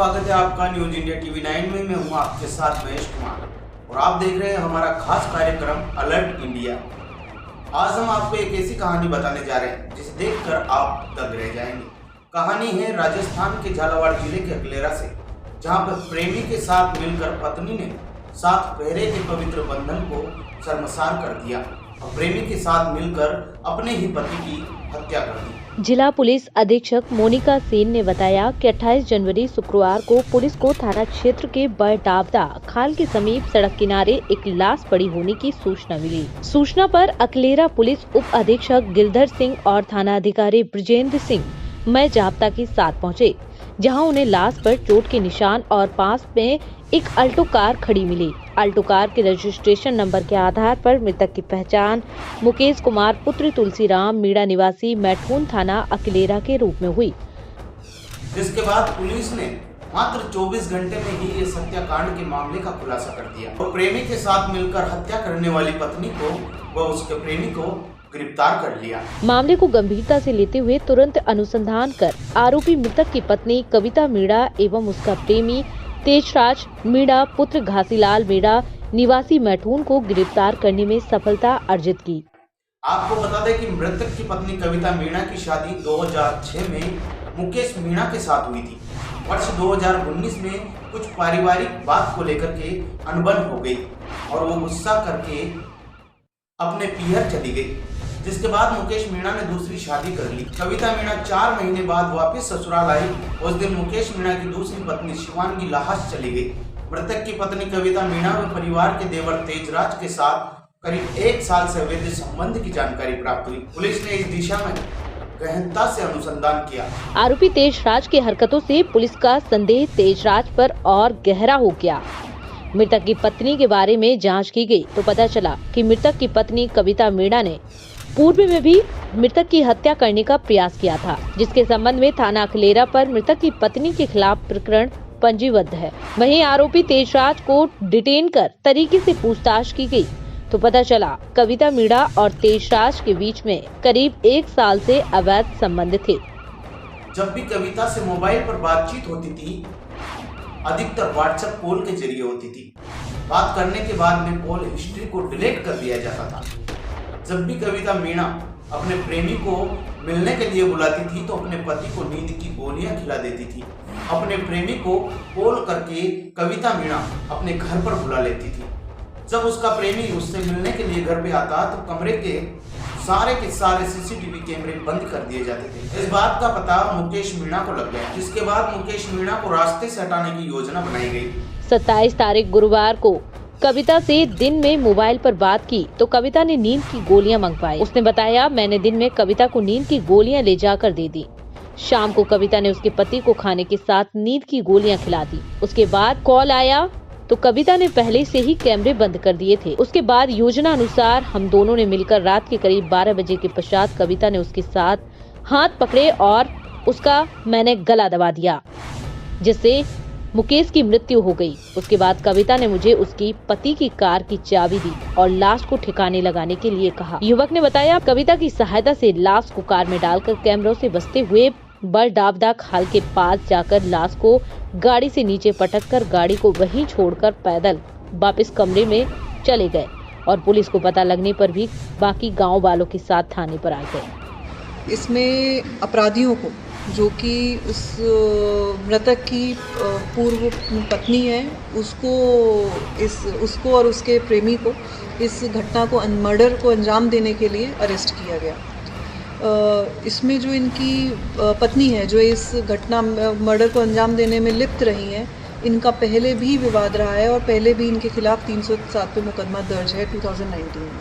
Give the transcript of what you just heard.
स्वागत है आपका न्यूज इंडिया टीवी 9 में। मैं हूं आपके साथ महेश कुमार और आप देख रहे हैं हमारा खास कार्यक्रम अलर्ट इंडिया। आज हम आपको एक ऐसी कहानी बताने जा रहे हैं जिसे देखकर आप दंग रह जाएंगे। कहानी है राजस्थान के झालावाड़ जिले के अकलेरा से, जहां पर प्रेमी के साथ मिलकर पत्नी ने 7 फेरे के पवित्र बंधन को शर्मसार कर दिया और प्रेमी के साथ मिलकर अपने ही पति की हत्या कर दी। जिला पुलिस अधीक्षक मोनिका सेन ने बताया कि 28 जनवरी शुक्रवार को पुलिस को थाना क्षेत्र के बड़डावदा खाल के समीप सड़क किनारे एक लाश पड़ी होने की सूचना मिली। सूचना पर अकलेरा पुलिस उप अधीक्षक गिरधर सिंह और थाना अधिकारी ब्रजेंद्र सिंह मय जाब्ता के साथ पहुँचे, जहां उन्हें लाश पर चोट के निशान और पास में एक अल्टो कार खड़ी मिली। अल्टो कार के रजिस्ट्रेशन नंबर के आधार पर मृतक की पहचान मुकेश कुमार पुत्र तुलसीराम मीणा निवासी मैठून थाना अकलेरा के रूप में हुई। जिसके बाद पुलिस ने मात्र 24 घंटे में ही इस हत्याकांड के मामले का खुलासा कर दिया और प्रेमी के साथ मिलकर हत्या करने वाली पत्नी को व उसके प्रेमी को गिरफ्तार कर लिया। मामले को गंभीरता से लेते हुए तुरंत अनुसंधान कर आरोपी मृतक की पत्नी कविता मीणा एवं उसका प्रेमी तेजराज मीणा पुत्र घासीलाल मीणा निवासी मैठून को गिरफ्तार करने में सफलता अर्जित की। आपको बता दें कि मृतक की पत्नी कविता मीणा की शादी 2006 में मुकेश मीणा के साथ हुई थी। वर्ष 2019 में कुछ पारिवारिक बात को लेकर के अनबन हो गई और वो गुस्सा करके अपने पीहर चली गई, जिसके बाद मुकेश मीणा ने दूसरी शादी कर ली। कविता मीणा 4 महीने बाद वापस ससुराल आई। उस दिन मुकेश मीणा की दूसरी पत्नी शिवांगी लाहौर चली गई। मृतक की पत्नी कविता मीणा व परिवार के देवर तेजराज के साथ करीब 1 साल से अवैध संबंध की जानकारी प्राप्त हुई। पुलिस ने इस दिशा में गहनता से अनुसंधान किया। आरोपी तेजराज की हरकतों से पुलिस का संदेह तेजराज पर और गहरा हो गया। मृतक की पत्नी के बारे में जांच की गई तो पता चला कि मृतक की पत्नी कविता मीणा ने पूर्व में भी मृतक की हत्या करने का प्रयास किया था, जिसके संबंध में थाना अकलेरा पर मृतक की पत्नी के खिलाफ प्रकरण पंजीबद्ध है। वहीं आरोपी तेजराज को डिटेन कर तरीके से पूछताछ की गई तो पता चला कविता मीणा और तेजराज के बीच में करीब 1 साल से अवैध संबंध थे। जब भी कविता से मोबाइल पर बातचीत होती थी, अधिकतर व्हाट्सएप कॉल के जरिए होती थी। बात करने के बाद में कॉल हिस्ट्री को डिलीट कर दिया जाता था। जब भी कविता मीणा अपने प्रेमी को मिलने के लिए बुलाती थी तो अपने पति को नींद की गोलियां खिला देती थी। अपने प्रेमी को कॉल करके कविता मीणा अपने घर पर बुला लेती थी। जब उसका प्रेमी उससे मिलने के लिए घर पे आता तो कमरे के सारे सीसीटीवी कैमरे बंद कर दिए जाते थे। इस बात का पता मुकेश मीणा को लग गया, जिसके बाद मुकेश मीणा को रास्ते से हटाने की योजना बनाई गई। 27 तारीख गुरुवार को कविता से दिन में मोबाइल पर बात की तो कविता ने नींद की गोलियां मंगवाई। उसने बताया, मैंने दिन में कविता को नींद की गोलियां ले जाकर दे दी। शाम को कविता ने उसके पति को खाने के साथ नींद की गोलियां खिला दी। उसके बाद कॉल आया तो कविता ने पहले से ही कैमरे बंद कर दिए थे। उसके बाद योजना अनुसार हम दोनों ने मिलकर रात के करीब 12 बजे के पश्चात कविता ने उसके साथ हाथ पकड़े और उसका मैंने गला दबा दिया, जिससे मुकेश की मृत्यु हो गई। उसके बाद कविता ने मुझे उसकी पति की कार की चाबी दी और लाश को ठिकाने लगाने के लिए कहा। युवक ने बताया, कविता की सहायता से लाश को कार में डालकर कैमरों से बचते हुए बड़डावदा खाल के पास जाकर लाश को गाड़ी से नीचे पटककर गाड़ी को वहीं छोड़कर पैदल वापस कमरे में चले गए और पुलिस को पता लगने पर भी बाकी गांव वालों के साथ थाने पर आ गए। इसमें अपराधियों को, जो कि उस मृतक की पूर्व पत्नी है, उसको और उसके प्रेमी को इस घटना को मर्डर को अंजाम देने के लिए अरेस्ट किया गया। इसमें जो इनकी पत्नी है, जो इस घटना मर्डर को अंजाम देने में लिप्त रही हैं, इनका पहले भी विवाद रहा है और पहले भी इनके खिलाफ 307 पे मुकदमा दर्ज है 2019 में।